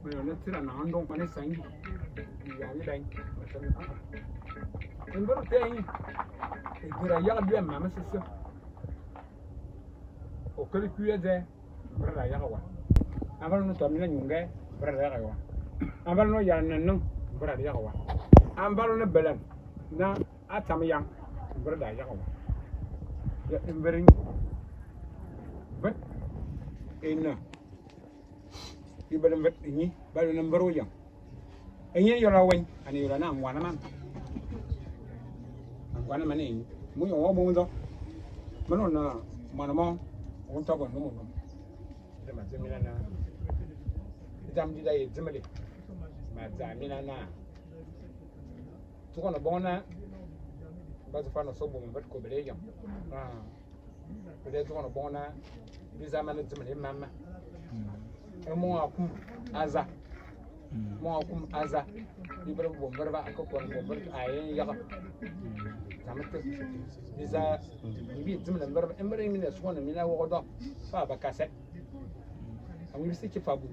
Bây nó chỉ là nó ăn đông mà nó sáng gì vậy đây em vẫn thấy cái này giá cái mà mới xíu o cái kia thế bữa nay giá cái quá anh vẫn nói tầm này nhung cái bữa nay giá cái quá anh vẫn nói giờ này nung bữa nay giá cái quá anh vẫn nói belen na à chăm yang bữa nay giá cái quá ya em bering bet ina ibadan bet ini baru number yang ini yola wen ani yola na ngwana man ngwana man ni mu yo wo mu ndo mano na mana mo on to gon no de ma zemina na jam di dai zemele ma zamina na to kono bona ba zu fano so bo bet ko bele yam bele to kono bona bi zamana zemele mamma mo akum aza mo akum aza ni ber bo ber ba ko kon bo ber ay ya ka tamat biza ni bi zemele ber emre mi ne so na mi na wo do fa ba kaset amu bi se ki fabu